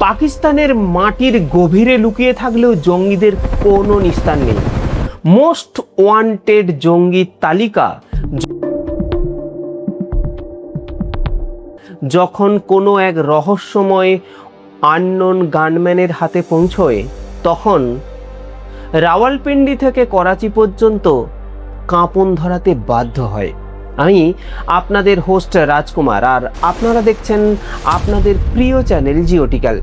পাকিস্তানের মাটির গভীরে লুকিয়ে থাকলেও জঙ্গিদের কোনো নিস্তার নেই। মোস্ট ওয়ান্টেড জঙ্গি তালিকা যখন কোনো এক রহস্যময় আননোন গানম্যানের হাতে পৌঁছয়, তখন রাওয়ালপিন্ডি থেকে করাচি পর্যন্ত কাঁপন ধরাতে বাধ্য হয়। আমি আপনাদের হোস্ট রাজকুমার, আর আপনারা দেখছেন আপনাদের প্রিয় চ্যানেল জিওটিক্যাল।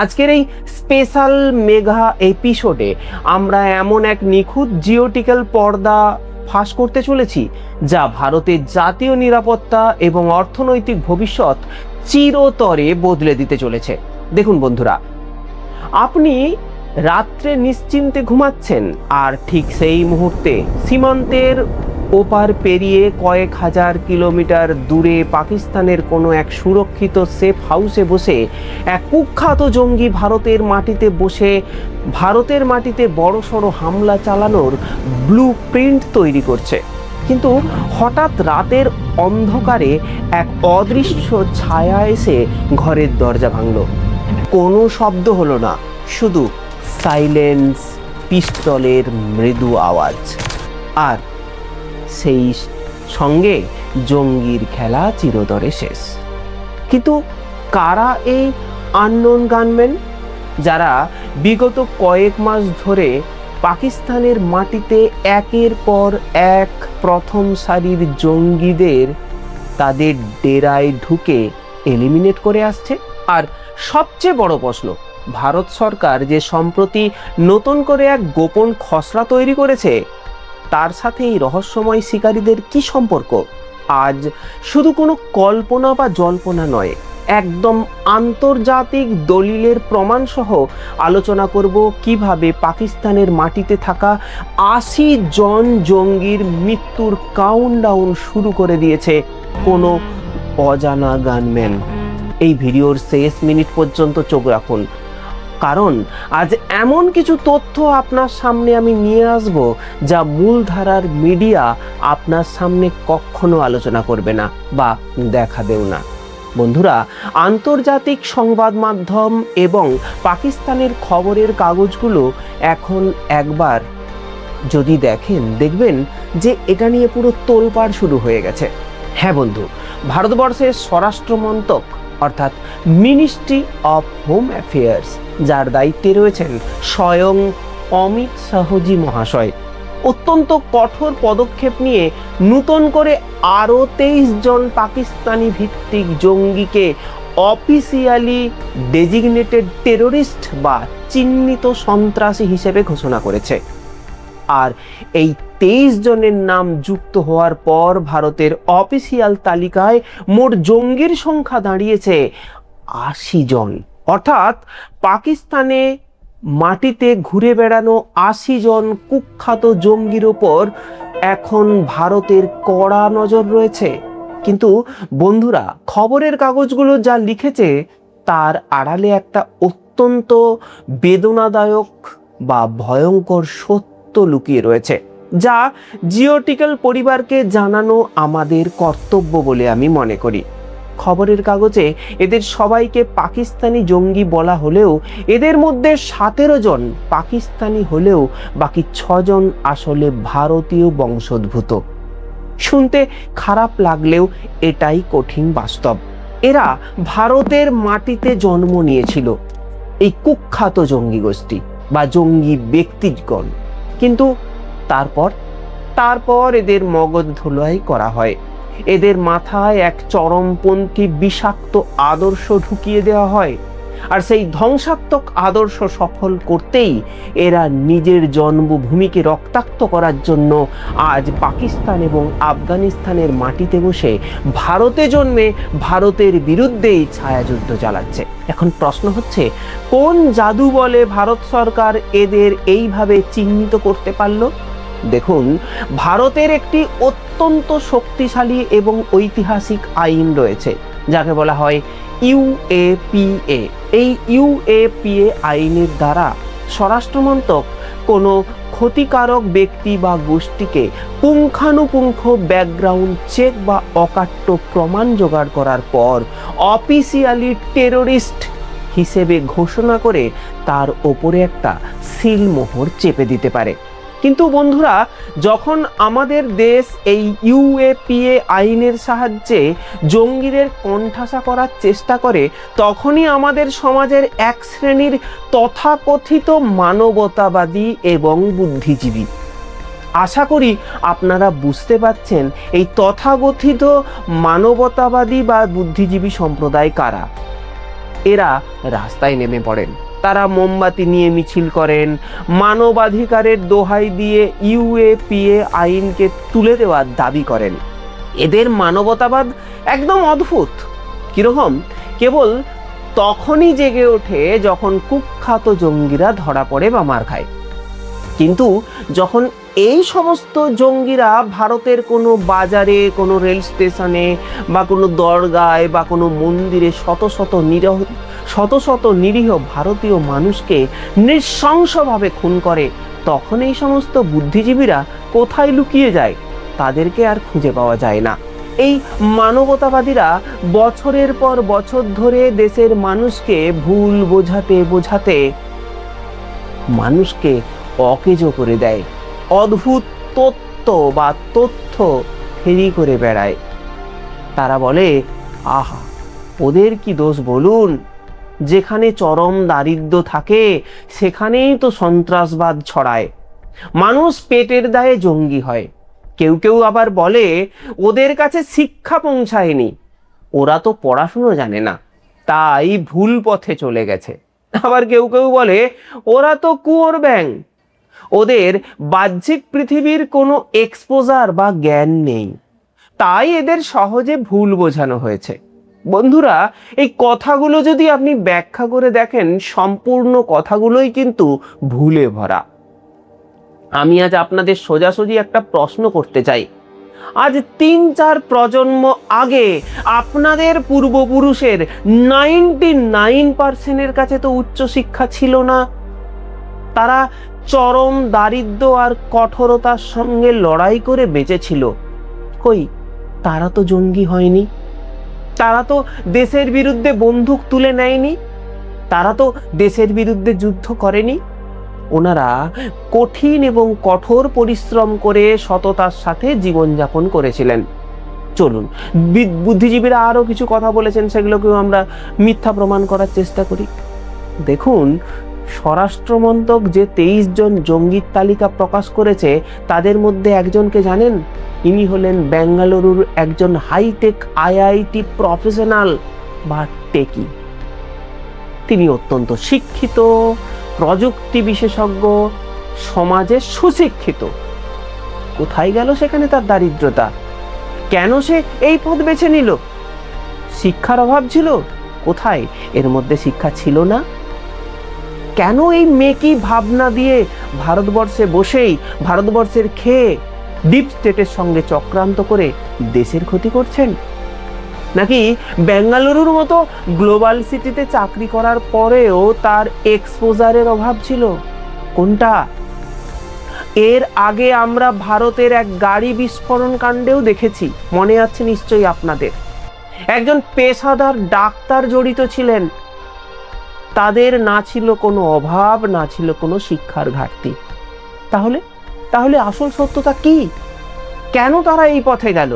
আজকের এই স্পেশাল মেগা এপিসোডে আমরা এমন এক নিখুঁত জিওটিক্যাল পর্দা ফাঁস করতে চলেছি যা ভারতের জাতীয় নিরাপত্তা এবং অর্থনৈতিক ভবিষ্যৎ চিরতরে বদলে দিতে চলেছে। দেখুন বন্ধুরা, আপনি রাত্রে নিশ্চিন্তে ঘুমাচ্ছেন, আর ঠিক সেই মুহূর্তে সীমান্তের ওপার পেরিয়ে কয়েক হাজার কিলোমিটার দূরে পাকিস্তানের কোনো এক সুরক্ষিত সেফ হাউসে বসে এক কুখ্যাত জঙ্গি ভারতের মাটিতে বড়সড় হামলা চালানোর ব্লু প্রিন্ট তৈরি করছে। কিন্তু হঠাৎ রাতের অন্ধকারে এক অদৃশ্য ছায়া এসে ঘরের দরজা ভাঙল। কোনো শব্দ হলো না, শুধু সাইলেন্স, পিস্তলের মৃদু আওয়াজ, আর সেই সঙ্গে জঙ্গির খেলা চিরতরে শেষ। কিন্তু কারা এই আননোন গানম্যান, যারা বিগত কয়েক মাস ধরে পাকিস্তানের মাটিতে একের পর এক প্রথম সারির জঙ্গিদের তাদের ডেরায় ঢুকে এলিমিনেট করে আসছে? আর সবচেয়ে বড় প্রশ্ন, ভারত সরকার যে সম্প্রতি নতুন করে এক গোপন খসড়া তৈরি করেছে, তার সাথে এই রহস্যময় শিকারীদের কি সম্পর্ক? আজ শুধু কোনো কল্পনা বা জল্পনা নয়, একদম আন্তর্জাতিক দলিলের প্রমাণ সহ আলোচনা করব কিভাবে পাকিস্তানের মাটিতে থাকা ৮০ জন জঙ্গির মৃত্যুর কাউন্টডাউন শুরু করে দিয়েছে কোনো অজানা গানম্যান। এই ভিডিওর শেষ মিনিট পর্যন্ত চোখ রাখুন, কারণ আজ এমন কিছু তথ্য আপনার সামনে আমি নিয়ে আসব যা মূলধারার মিডিয়া আপনার সামনে কখনো আলোচনা করবে না বা দেখাবেও না। বন্ধুরা, আন্তর্জাতিক সংবাদ মাধ্যম এবং পাকিস্তানের খবরের কাগজগুলো এখন একবার যদি দেখবেন যে এটা নিয়ে পুরো তোলপাড় শুরু হয়ে গেছে। হ্যাঁ বন্ধু, ভারতবর্ষের স্বরাষ্ট্র মন্ত্রক অর্থাৎ মিনিস্ট্রি অফ হোম অ্যাফেয়ার্স, যার দায়িত্বে রয়েছেন স্বয়ং অমিত শাহজি মহাশয়, অত্যন্ত কঠোর পদক্ষেপ নিয়ে নতুন করে আরও ২৩ জন পাকিস্তানি ভিত্তিক জঙ্গিকে অফিসিয়ালি ডেজিগনেটেড টেরোরিস্ট বা চিহ্নিত সন্ত্রাসী হিসেবে ঘোষণা করেছে। আর এই ২৩ জনের নাম যুক্ত হওয়ার পর ভারতের অফিসিয়াল তালিকায় মোট জঙ্গির সংখ্যা দাঁড়িয়েছে ৮০ জন। অর্থাৎ পাকিস্তানে মাটিতে ঘুরে বেড়ানো ৮০ জন কুখ্যাত জঙ্গির ওপর এখন ভারতের কড়া নজর রয়েছে। কিন্তু বন্ধুরা, খবরের কাগজগুলো যা লিখেছে তার আড়ালে একটা অত্যন্ত বেদনাদায়ক বা ভয়ঙ্কর সত্য লুকিয়ে রয়েছে, যা জিওটিক্যাল পরিবারকে জানানো আমাদের কর্তব্য বলে আমি মনে করি। খবরের কাগজে এদের সবাইকে পাকিস্তানি জঙ্গি বলা হলেও এদের মধ্যে ১৭ জন পাকিস্তানি হলেও বাকি ৬ জন আসলে ভারতীয় বংশোদ্ভূত। শুনতে খারাপ লাগলেও এটাই কঠিন বাস্তব। এরা ভারতের মাটিতে জন্ম নিয়েছিল, এই কুখ্যাত জঙ্গি গোষ্ঠী বা জঙ্গি ব্যক্তিগণ। কিন্তু তারপর এদের মগজ ধুলাই করা হয়, এদের মাথায় এক চরমপন্থী বিষাক্ত আদর্শ ঢুকিয়ে দেওয়া হয়, আর সেই ধ্বংসাত্মক আদর্শ সফল করতেই এরা নিজের জন্মভূমিকে রক্তাক্ত করার জন্য আজ পাকিস্তান এবং আফগানিস্তানের মাটিতে বসে ভারতে জন্মে ভারতের বিরুদ্ধেই ছায়াযুদ্ধ চালাচ্ছে। এখন প্রশ্ন হচ্ছে, কোন জাদু বলে ভারত সরকার এদের এইভাবে চিহ্নিত করতে পারল? দেখুন, ভারতের একটি অত্যন্ত শক্তিশালী এবং ঐতিহাসিক আইন রয়েছে, যাকে বলা হয় ইউএপিএ। এই ইউএপিএ আইনের দ্বারা স্বরাষ্ট্রমন্ত্রক কোনো ক্ষতিকারক ব্যক্তি বা গোষ্ঠীকে পুঙ্খানুপুঙ্খ ব্যাকগ্রাউন্ড চেক বা অকাট্য প্রমাণ জোগাড় করার পর অফিসিয়ালি টেরোরিস্ট হিসেবে ঘোষণা করে তার ওপরে একটা সিলমোহর চেপে দিতে পারে। কিন্তু বন্ধুরা, যখন আমাদের দেশ এই ইউএপিএ আইনের সাহায্যে জঙ্গিদের কোণঠাসা করার চেষ্টা করে, তখনই আমাদের সমাজের এক শ্রেণীর তথাকথিত মানবতাবাদী এবং বুদ্ধিজীবী, আশা করি আপনারা বুঝতে পারছেন এই তথাকথিত মানবতাবাদী বা বুদ্ধিজীবী সম্প্রদায় কারা। এরা রাস্তায় নেমে পড়েন, তারা মোমবাতি নিয়ে মিছিল করেন, মানবাধিকারের দোহাই দিয়ে ইউএপিএ আইনকে তুলে দেওয়ার দাবি করেন। এদের মানবতাবাদ একদম অদ্ভুত। কিরকম? কেবল তখনই জেগে ওঠে যখন কুখ্যাত জঙ্গিরা ধরা পড়ে বা মার খায়। কিন্তু যখন এই সমস্ত জঙ্গিরা ভারতের কোনো বাজারে, কোনো রেল স্টেশনে বা কোনো দরগায় বা কোনো মন্দিরে শত শত নিরীহ ভারতীয় মানুষকে নৃশংসভাবে খুন করে, তখন এই সমস্ত বুদ্ধিজীবীরা কোথায় লুকিয়ে যায়? তাদেরকে আর খুঁজে পাওয়া যায় না। এই মানবতাবাদীরা বছরের পর বছর ধরে দেশের মানুষকে ভুল বোঝাতে বোঝাতে মানুষকে অকেজো করে দেয়, অদ্ভুত তথ্য ফেরি করে বেড়ায়। তারা বলে, আহা, ওদের কি দোষ বলুন? যেখানে চরম দারিদ্র্য থাকে সেখানেই তো সন্ত্রাসবাদ ছড়ায়, মানুষ পেটের দায়ে জঙ্গি হয়। কেউ কেউ আবার বলে ওদের কাছে শিক্ষা পৌঁছায়নি, ওরা তো পড়াশুনো জানে না, তাই ভুল পথে চলে গেছে। আবার কেউ কেউ বলে ওরা তো কুয়োর ব্যাঙ, ওদের বাহ্যিক পৃথিবীর কোনো এক্সপোজার বা জ্ঞান নেই, তাই এদের সহজে ভুল বোঝানো হয়েছে। বন্ধুরা, এই কথাগুলো যদি আপনি ব্যাখ্যা করে দেখেন, সম্পূর্ণ কথাগুলোই কিন্তু ভুলে ভরা। আমি আজ আপনাদের সোজাসুজি একটা প্রশ্ন করতে চাই। আজ ৩-৪ প্রজন্ম আগে আপনাদের পূর্বপুরুষের 99% কাছে তো উচ্চশিক্ষা ছিল না। তারা চরম দারিদ্র্য আর কঠোরতার সঙ্গে লড়াই করে বেঁচেছিল। কই, তারা তো জঙ্গি হয়নি, তারা তো দেশের বিরুদ্ধে বন্দুক তুলে নেয়নি, তারা তো দেশের বিরুদ্ধে যুদ্ধ করেনি। ওনারা কঠিন এবং কঠোর পরিশ্রম করে সততার সাথে জীবনযাপন করেছিলেন। চলুন, বুদ্ধিজীবীরা আরও কিছু কথা বলেছেন, সেগুলোকেও আমরা মিথ্যা প্রমাণ করার চেষ্টা করি। দেখুন, স্বরাষ্ট্রমন্ত্রক যে 23 জন জঙ্গির তালিকা প্রকাশ করেছে, তাদের মধ্যে একজনকে জানেন? ইনি হলেন বেঙ্গালুরুর একজন হাইটেক আইআইটি প্রফেশনাল বা টেকি। তিনি অত্যন্ত শিক্ষিত, প্রযুক্তি বিশেষজ্ঞ, সমাজে সুশিক্ষিত। কোথায় গেল সেখানে তার দারিদ্রতা? কেন সে এই পথ বেছে নিল? শিক্ষার অভাব ছিল? কোথায় এর মধ্যে শিক্ষা ছিল না? কেন এই মেকি ভাবনা দিয়ে ভারতবর্ষে বসেই, ভারতবর্ষের খেয়ে ডিপ স্টেটের সঙ্গে চক্রান্ত করে দেশের ক্ষতি করছেন? নাকি বেঙ্গালুরুর মতো গ্লোবাল সিটিতে চাকরি করার পরেও তার এক্সপোজারের অভাব ছিল? কোনটা? এর আগে আমরা ভারতের এক গাড়ি বিস্ফোরণ কাণ্ডেও দেখেছি, মনে আছে নিশ্চয়ই আপনাদের। একজন পেশাদার ডাক্তার জড়িত ছিলেন। তাদের না ছিল কোনো অভাব, না ছিল কোনো শিক্ষার ঘাটতি। তাহলে আসল সত্যটা কি? কেন তারা এই পথে গেল?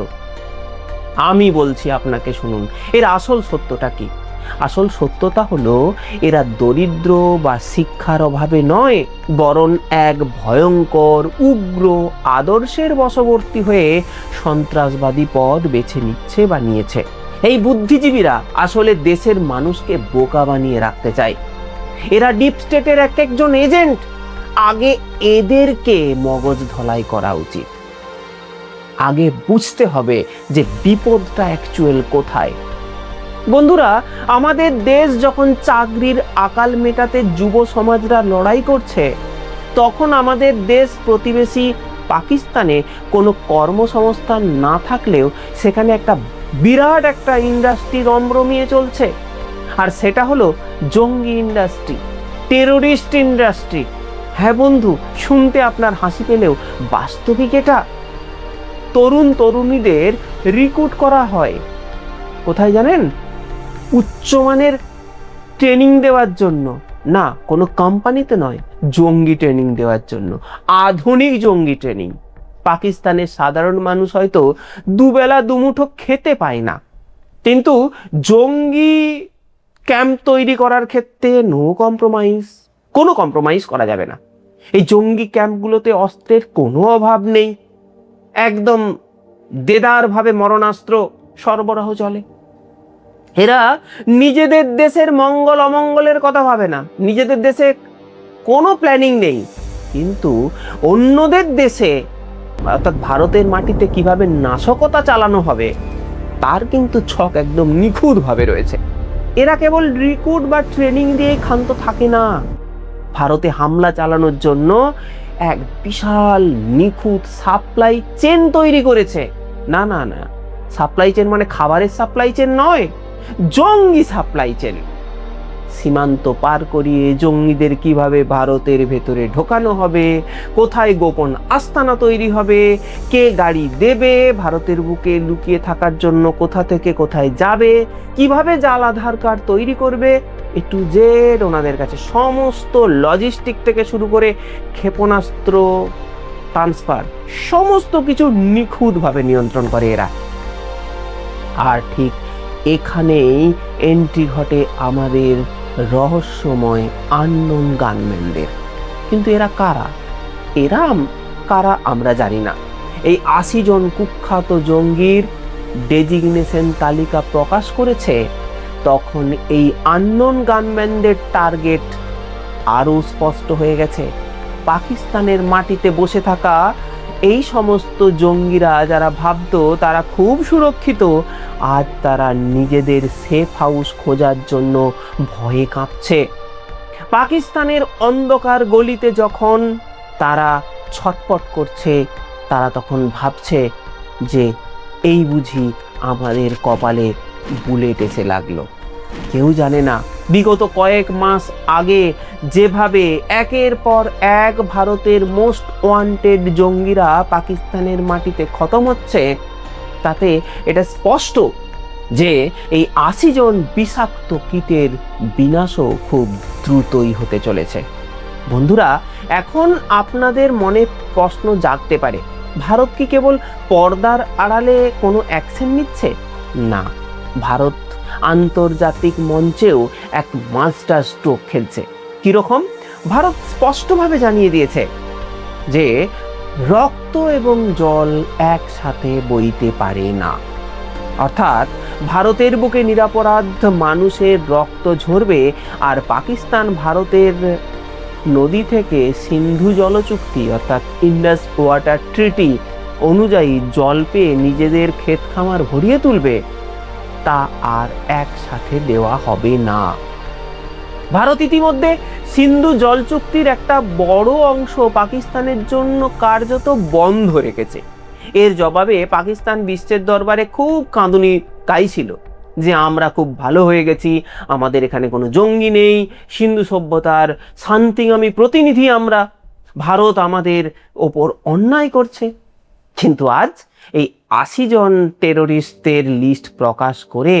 আমি বলছি আপনাকে, শুনুন, এর আসল সত্যটা কি। আসল সত্যটা হলো, এরা দরিদ্র বা শিক্ষার অভাবে নয়, বরং এক ভয়ঙ্কর উগ্র আদর্শের বশবর্তী হয়ে সন্ত্রাসবাদী পথ বেছে নিচ্ছে বা নিয়েছে। এই বুদ্ধিজীবীরা আসলে দেশের মানুষকে বোকা বানিয়ে রাখতে চায়। এরা ডিপ স্টেটের এক একজন এজেন্ট। আগে এদেরকে মগজ ধলাই করা উচিত। আগে বুঝতে হবে যে বিপদটা অ্যাকচুয়াল কোথায়। বন্ধুরা, আমাদের দেশ যখন চাকরির আকাল মেটাতে যুব সমাজরা লড়াই করছে, তখন আমাদের দেশ প্রতিবেশী পাকিস্তানে কোনো কর্মসংস্থান না থাকলেও সেখানে একটা বিরাট একটা ইন্ডাস্ট্রি রমরমিয়ে চলছে। আর সেটা হলো জঙ্গি ইন্ডাস্ট্রি, টেরোরিস্ট ইন্ডাস্ট্রি। হ্যাঁ বন্ধু, শুনতে আপনার হাসি পেলেও বাস্তবিক এটা। তরুণ তরুণীদের রিক্রুট করা হয় কোথায় জানেন? উচ্চমানের ট্রেনিং দেওয়ার জন্য, না কোনো কোম্পানিতে নয়, জঙ্গি ট্রেনিং দেওয়ার জন্য, আধুনিক জঙ্গি ট্রেনিং। পাকিস্তানের সাধারণ মানুষ হয়তো দুবেলা দুমুঠো খেতে পায় না, কিন্তু জঙ্গি ক্যাম্প তৈরি করার ক্ষেত্রে কোনো কম্প্রোমাইজ করা যাবে না। এই জঙ্গি ক্যাম্পগুলোতে অস্ত্রের কোনো অভাব নেই, একদম দেদারভাবে মরণাস্ত্র সরবরাহ চলে। এরা নিজেদের দেশের মঙ্গল অমঙ্গলের কথা ভাবে না, নিজেদের দেশে কোনো প্ল্যানিং নেই, কিন্তু অন্যদের দেশে অর্থাৎ ভারতের মাটিতে কিভাবে নাশকতা চালানো হবে তার কিন্তু ছক একদম নিখুঁতভাবে রয়েছে। এরা কেবল রিক্রুট বা ট্রেনিং দিয়ে ক্ষান্ত থাকে না, ভারতে হামলা চালানোর জন্য এক বিশাল নিখুঁত সাপ্লাই চেন তৈরি করেছে। না না না, সাপ্লাই চেন মানে খাবারের সাপ্লাই চেন নয়, জঙ্গি সাপ্লাই চেন। সীমান্ত পার করিয়ে জঙ্গিদের কিভাবে ভারতের ভেতরে ঢোকানো হবে, কোথায় গোপন আস্তানা তৈরি হবে, কে গাড়ি দেবে, ভারতের বুকে লুকিয়ে থাকার জন্য কোথা থেকে কোথায় যাবে, কিভাবে জাল আধার কার্ড তৈরি করবে, এ টু জেড ওনাদের কাছে সমস্ত লজিস্টিক থেকে শুরু করে ক্ষেপণাস্ত্র ট্রান্সফার সমস্ত কিছু নিখুঁতভাবে নিয়ন্ত্রণ করে এরা। আর ঠিক এখানেই এন্ট্রি ঘটে আমাদের রহস্যময় আননোন গানম্যানদের। কিন্তু এরা কারা আমরা জানি না। এই 80 জন কুখ্যাত জঙ্গির ডেজিগনেশন তালিকা প্রকাশ করেছে, তখন এই আননোন গানম্যানদের টার্গেট আরও স্পষ্ট হয়ে গেছে। পাকিস্তানের মাটিতে বসে থাকা এই সমস্ত জঙ্গিরা যারা ভাবতো তারা খুব সুরক্ষিত, আজ তারা নিজেদের সেফ হাউস খোঁজার জন্য ভয়ে কাঁপছে। পাকিস্তানের অন্ধকার গলিতে যখন তারা ছটপট করছে, তারা তখন ভাবছে যে এই বুঝি আমাদের কপালে বুলেট এসে লাগলো। কেউ জানে না বিগত কয়েক মাস আগে যেভাবে একের পর এক ভারতের মোস্ট ওয়ান্টেড জঙ্গিরা পাকিস্তানের মাটিতে খতম হচ্ছে, তাতে এটা স্পষ্ট যে এই 80 জন বিষাক্ত কীটের বিনাশও খুব দ্রুতই হতে চলেছে। বন্ধুরা, এখন আপনাদের মনে প্রশ্ন জাগতে পারে, ভারত কি কেবল পর্দার আড়ালে কোনো অ্যাকশন নিচ্ছে? না, ভারত আন্তর্জাতিক মঞ্চেও এক মাস্টার স্ট্রোক খেলছে। কিরকম? ভারত স্পষ্টভাবে জানিয়ে দিয়েছে যে রক্ত এবং জল একসাথে বইতে পারে না। অর্থাৎ ভারতের বুকে নিরপরাধ মানুষের রক্ত ঝরবে, আর পাকিস্তান ভারতের নদী থেকে সিন্ধু জল চুক্তি অর্থাৎ ইন্ডাস ওয়াটার ট্রিটি অনুযায়ী জল পেয়ে নিজেদের ক্ষেত খামার ভরিয়ে তুলবে, তা আর একসাথে দেওয়া হবে না। ভারত ইতিমধ্যে সিন্ধু জল চুক্তির একটা বড় অংশ পাকিস্তানের জন্য কার্যত বন্ধ রেখেছে। এর জবাবে পাকিস্তান বিশ্বের দরবারে খুব কাঁদুনি গাইছিল যে আমরা খুব ভালো হয়ে গেছি, আমাদের এখানে কোনো জঙ্গি নেই, সিন্ধু সভ্যতার শান্তিগামী প্রতিনিধি আমরা, ভারত আমাদের ওপর অন্যায় করছে। কিন্তু আজ এই 80 জন টেরোরিস্টদের লিস্ট প্রকাশ করে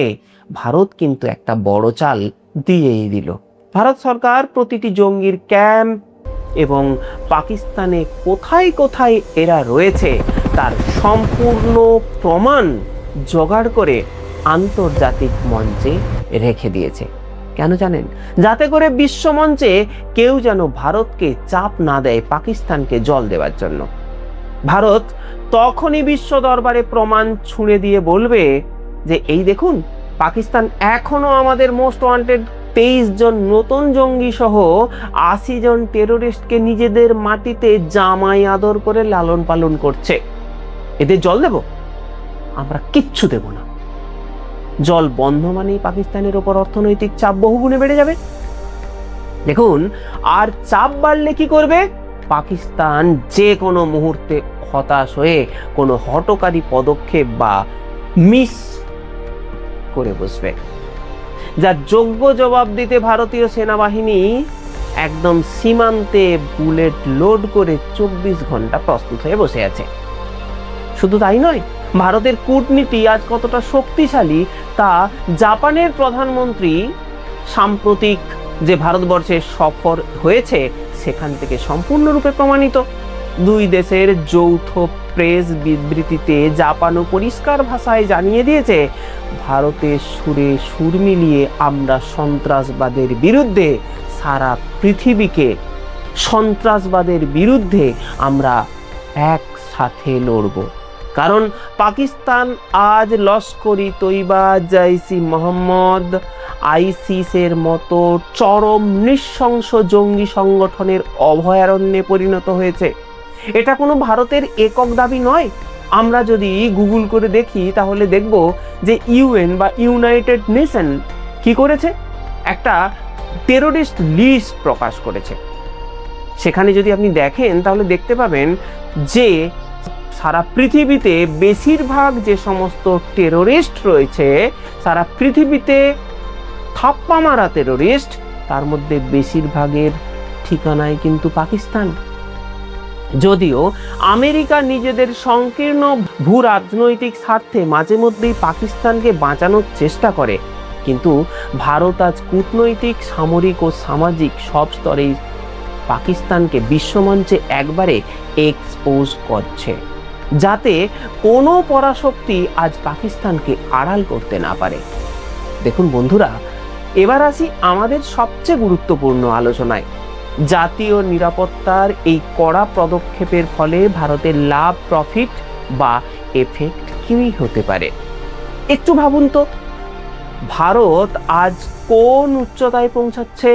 ভারত কিন্তু একটা বড় চাল দিয়েই দিল। ভারত সরকার প্রতিটি জঙ্গির ক্যাম্প এবং পাকিস্তানে কোথায় কোথায় এরা রয়েছে তার সম্পূর্ণ প্রমাণ জোগাড় করে আন্তর্জাতিক মঞ্চে রেখে দিয়েছে। কেন জানেন? যাতে করে বিশ্ব মঞ্চে কেউ যেন ভারতকে চাপ না দেয় পাকিস্তানকে জল দেওয়ার জন্য। ভারত তখনই বিশ্ব দরবারে প্রমাণ ছুঁড়ে দিয়ে বলবে যে এই দেখুন, পাকিস্তান এখনো আমাদের মোস্ট ওয়ান্টেড 23 জন নতুন জঙ্গি সহ 80 জন টেরোরিস্টকে নিজেদের মাটিতে জামাই আদর করে লালন পালন করছে। এদের জল দেব? আমরা কিচ্ছু দেব না। জল বন্ধ মানেই পাকিস্তানের ওপর অর্থনৈতিক চাপ বহুগুণে বেড়ে যাবে। দেখুন, আর চাপ বাড়লে কি করবে? পাকিস্তান যে কোনো মুহূর্তে হতাশ হয়ে কোনো হঠকারী পদক্ষেপ বা মিস করে বসবে, যার যোগ্য জবাব দিতে ভারতীয় সেনাবাহিনী একদম সীমান্তে বুলেট লোড করে 24 ঘন্টা প্রস্তুত হয়ে বসে আছে। শুধু তাই নয়, ভারতের কূটনীতি আজ কতটা শক্তিশালী তা জাপানের প্রধানমন্ত্রী সাম্প্রতিক যে ভারতবর্ষের সফর হয়েছে সেখান থেকে সম্পূর্ণরূপে প্রমাণিত। দুই দেশের যৌথ প্রেস বিবৃতিতে জাপানও পরিষ্কার ভাষায় জানিয়ে দিয়েছে, ভারতের সুরে সুর মিলিয়ে আমরা সন্ত্রাসবাদের বিরুদ্ধে সারা পৃথিবীকে সন্ত্রাসবাদের বিরুদ্ধে আমরা একসাথে লড়ব। কারণ পাকিস্তান আজ লস্করি তৈবা, জৈশ-ই মোহাম্মদ, আইসিসের মতো চরম নৃশংস জঙ্গি সংগঠনের অভয়ারণ্যে পরিণত হয়েছে। এটা কোনো ভারতের একক দাবি নয়। আমরা যদি গুগল করে দেখি তাহলে দেখব যে ইউএন বা ইউনাইটেড নেশন কি করেছে, একটা টেরোরিস্ট লিস্ট প্রকাশ করেছে। সেখানে যদি আপনি দেখেন তাহলে দেখতে পাবেন যে সারা পৃথিবীতে বেশিরভাগ যে সমস্ত টেরোরিস্ট রয়েছে, সারা পৃথিবীতে থাপ্পা মারা টেরোরিস্ট, তার মধ্যে বেশিরভাগের ঠিকানায় কিন্তু পাকিস্তান। যদিও আমেরিকা নিজেদের সংকীর্ণ ভূ রাজনৈতিক স্বার্থে মাঝে মধ্যেই পাকিস্তানকে বাঁচানোর চেষ্টা করে, কিন্তু ভারত আজ কূটনৈতিক, সামরিক ও সামাজিক সব স্তরেই পাকিস্তানকে বিশ্বমঞ্চে একবারে এক্সপোজ করছে, যাতে কোনো পরাশক্তি আজ পাকিস্তানকে আড়াল করতে না পারে। দেখুন বন্ধুরা, এবার আসি আমাদের সবচেয়ে গুরুত্বপূর্ণ আলোচনায়। জাতীয় নিরাপত্তার এই কড়া পদক্ষেপের ফলে ভারতের লাভ, প্রফিট বা এফেক্ট কী হতে পারে একটু ভাবুন তো। ভারত আজ কোন উচ্চতায় পৌঁছাচ্ছে?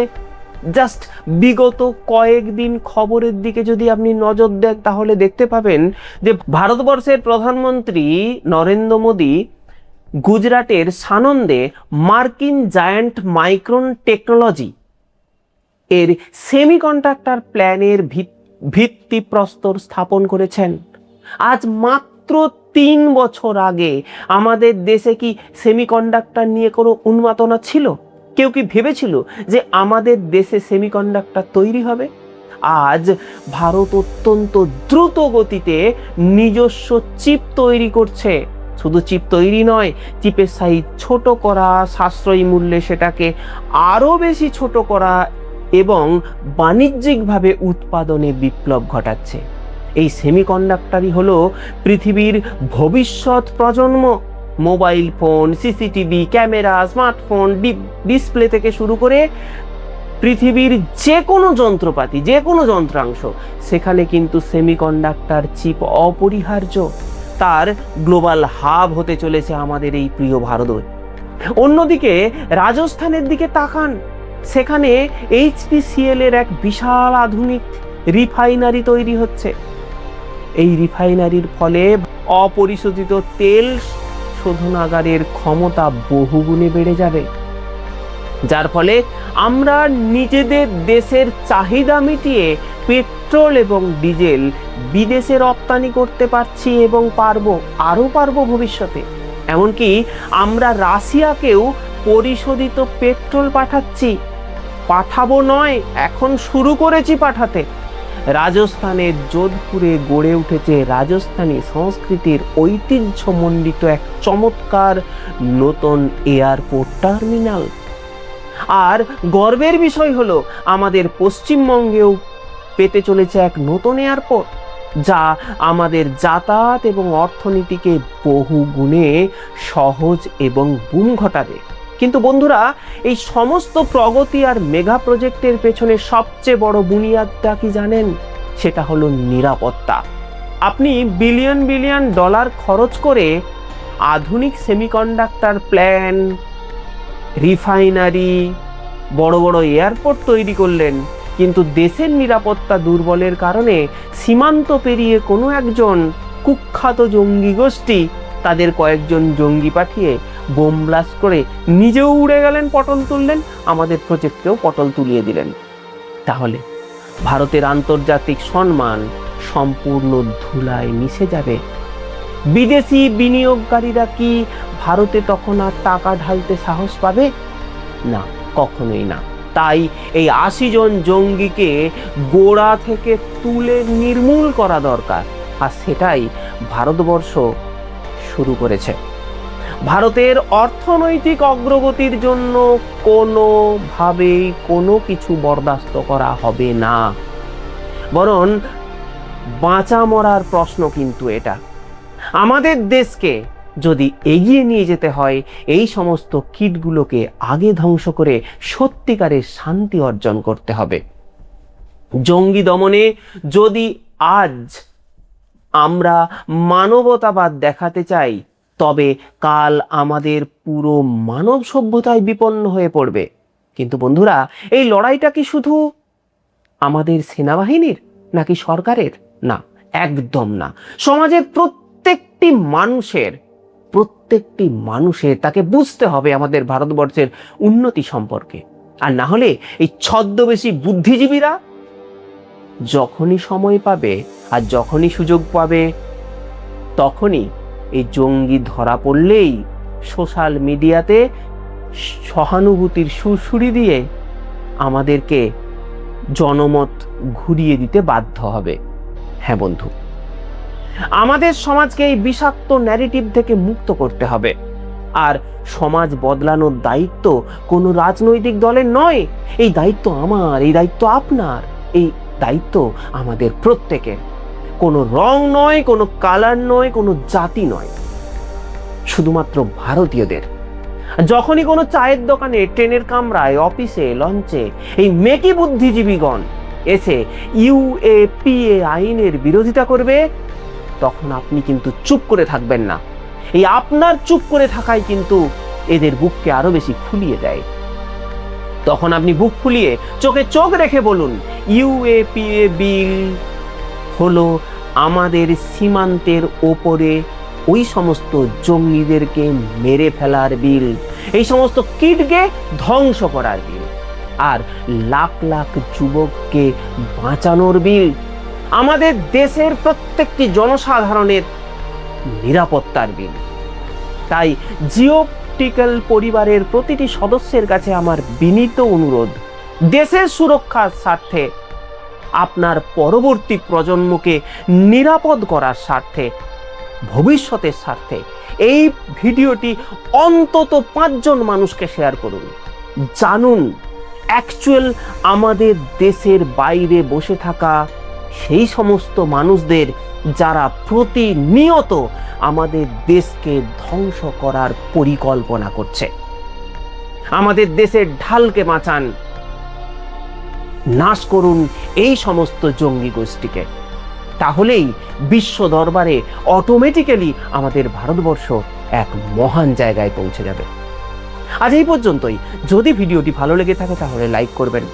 জাস্ট বিগত কয়েকদিন খবরের দিকে যদি আপনি নজর দেন তাহলে দেখতে পাবেন যে ভারতবর্ষের প্রধানমন্ত্রী নরেন্দ্র মোদী গুজরাটের সানন্দে মার্কিন জায়ান্ট মাইক্রন টেকনোলজি এর সেমিকন্ডাক্টর প্ল্যানের ভিত্তিপ্রস্তর স্থাপন করেছেন। আজ মাত্র 3 বছর আগে আমাদের দেশে কি সেমিকন্ডাক্টর নিয়ে কোনো উন্মাদনা ছিল? কেউ কি ভেবেছিল যে আমাদের দেশে সেমিকন্ডাক্টর তৈরি হবে? আজ ভারত অত্যন্ত দ্রুত গতিতে নিজস্ব চিপ তৈরি করছে। শুধু চিপ তৈরি নয়, চিপের সাইজ ছোট করা, সাশ্রয়ী মূল্যে সেটাকে আরও বেশি ছোট করা এবং বাণিজ্যিকভাবে উৎপাদনে বিপ্লব ঘটাচ্ছে। এই সেমিকন্ডাক্টরই হলো পৃথিবীর ভবিষ্যৎ প্রজন্ম। Mobile phone, CCTV, camera, smartphone, display থেকে শুরু করে পৃথিবীর যে কোনো যন্ত্রপাতি, যে কোনো যন্ত্রাংশ, সেখানে কিন্তু সেমিকন্ডাক্টর চিপ অপরিহার্য। তার গ্লোবাল হাব হতে চলেছে আমাদের এই প্রিয় ভারত। অন্যদিকে রাজস্থানের দিকে তাকান, সেখানে HPCL এর এক বিশাল আধুনিক রিফাইনারি তৈরি হচ্ছে। এই রিফাইনারির ফলে অপরিশোধিত তেল শোধনাগারের ক্ষমতা বহুগুণে বেড়ে যাবে, যার ফলে আমরা নিজেদের দেশের চাহিদা মিটিয়ে পেট্রোল এবং ডিজেল বিদেশে রপ্তানি করতে পারছি এবং আরও পারবো ভবিষ্যতে। এমনকি আমরা রাশিয়াকেও পরিশোধিত পেট্রোল পাঠাবো নয়, এখন শুরু করেছি পাঠাতে। রাজস্থানের যোধপুরে গড়ে উঠেছে রাজস্থানী সংস্কৃতির ঐতিহ্যমণ্ডিত এক চমৎকার নতুন এয়ারপোর্ট টার্মিনাল। আর গর্বের বিষয় হলো আমাদের পশ্চিমবঙ্গেও পেতে চলেছে এক নতুন এয়ারপোর্ট, যা আমাদের যাতায়াত এবং অর্থনীতিকে বহু গুণে সহজ এবং বুম ঘটাবে। কিন্তু বন্ধুরা, এই সমস্ত প্রগতি আর মেগা প্রজেক্টের পেছনে সবচেয়ে বড় বুনিয়াদটা কি জানেন? সেটা হলো নিরাপত্তা। আপনি বিলিয়ন বিলিয়ন ডলার খরচ করে আধুনিক সেমিকন্ডাক্টর প্ল্যান্ট, রিফাইনারি, বড় বড় এয়ারপোর্ট তৈরি করলেন, কিন্তু দেশের নিরাপত্তা দুর্বলের কারণে সীমান্ত পেরিয়ে কোনো একজন কুখ্যাত জঙ্গি গোষ্ঠী তাদের কয়েকজন জঙ্গি পাঠিয়ে বোম ব্লাস্ট করে নিজেও উড়ে গেলেন, পটল তুললেন, আমাদের প্রজেক্টকেও পটল তুলিয়ে দিলেন। তাহলে ভারতের আন্তর্জাতিক সম্মান সম্পূর্ণ ধুলায় মিশে যাবে। বিদেশি বিনিয়োগকারীরা কি ভারতে তখন আর টাকা ঢালতে সাহস পাবে? না, কখনোই না। তাই এই 80 জন জঙ্গিকে গোড়া থেকে তুলে নির্মূল করা দরকার, আর সেটাই ভারতবর্ষ শুরু করেছে। ভারতের অর্থনৈতিক অগ্রগতির জন্য কোনোভাবেই কোনো কিছু বরদাস্ত করা হবে না, বরং বাঁচা মরার প্রশ্ন কিন্তু এটা। আমাদের দেশকে যদি এগিয়ে নিয়ে যেতে হয়, এই সমস্ত কীটগুলোকে আগে ধ্বংস করে সত্যিকারের শান্তি অর্জন করতে হবে। জঙ্গি দমনে যদি আজ আমরা মানবতাবাদ দেখাতে চাই, তবে কাল আমাদের পুরো মানব সভ্যতায় বিপন্ন হয়ে পড়বে। কিন্তু বন্ধুরা, এই লড়াইটা কি শুধু আমাদের সেনাবাহিনীর নাকি সরকারের? না, একদম না। সমাজের প্রত্যেকটি মানুষের তাকে বুঝতে হবে আমাদের ভারতবর্ষের উন্নতি সম্পর্কে। আর না হলে এই ছদ্মবেশী বুদ্ধিজীবীরা যখনই সময় পাবে আর যখনই সুযোগ পাবে, তখনই এই জঙ্গি ধরা পড়লেই সোশ্যাল মিডিয়াতে সহানুভূতির সুরসুরি দিয়ে আমাদেরকে জনমত ঘুরিয়ে দিতে বাধ্য হবে। হ্যাঁ বন্ধু, আমাদের সমাজকে এই বিষাক্ত ন্যারেটিভ থেকে মুক্ত করতে হবে। আর সমাজ বদলানোর দায়িত্ব কোনো রাজনৈতিক দলের নয়, এই দায়িত্ব আমার, এই দায়িত্ব আপনার, এই দায়িত্ব আমাদের প্রত্যেকের। কোনো রং নয়, কোনো কালার নয়, কোনো জাতি নয়, শুধুমাত্র ভারতীয়দের। যখনই কোনো চায়ের দোকানে, ট্রেনের কামরায়, অফিসে, লঞ্চে এই মেকি বুদ্ধিজীবীগণ এসে ইউএপিএ আইনের বিরোধিতা করবে, তখন আপনি কিন্তু চুপ করে থাকবেন না। এই আপনার চুপ করে থাকাই কিন্তু এদের বুককে আরো বেশি ফুলিয়ে দেয়। তখন আপনি বুক ফুলিয়ে চোখে চোখ রেখে বলুন, ইউএপিএ বিল হলো আমাদের সীমান্তের ওপরে ওই সমস্ত জঙ্গিদেরকে মেরে ফেলার বিল, এই সমস্ত কীটকে ধ্বংস করার বিল, আর লাখ লাখ যুবককে বাঁচানোর বিল, আমাদের দেশের প্রত্যেকটি জনসাধারণের নিরাপত্তার বিল। তাই জিওপটিক্যাল পরিবারের প্রতিটি সদস্যের কাছে আমার বিনীত অনুরোধ, দেশের সুরক্ষার স্বার্থে, আপনার পরবর্তী প্রজন্মকে নিরাপদ করার স্বার্থে, ভবিষ্যতের স্বার্থে এই ভিডিওটি অন্তত 5 জন মানুষকে শেয়ার করুন। জানুন অ্যাকচুয়াল আমাদের দেশের বাইরে বসে থাকা সেই সমস্ত মানুষদের যারা প্রতিনিয়ত আমাদের দেশকে ধ্বংস করার পরিকল্পনা করছে। আমাদের দেশের ঢালকে বাঁচান, নাশ করুন এই সমস্ত জঙ্গি গোষ্ঠীকে। তাহলেই বিশ্ব দরবারে অটোমেটিক্যালি আমাদের ভারতবর্ষ এক মহান জায়গায় পৌঁছে যাবে। আজ এই পর্যন্তই। যদি ভিডিওটি ভালো লেগে থাকে তাহলে লাইক করবেন,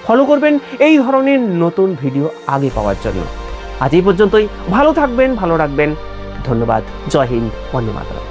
ফলো করবেন এই ধরনের নতুন ভিডিও আগে পাওয়ার জন্য। আজ এই পর্যন্তই। ভালো থাকবেন, ভালো রাখবেন। ধন্যবাদ। জয় হিন্দ, বন্দে মাতরম।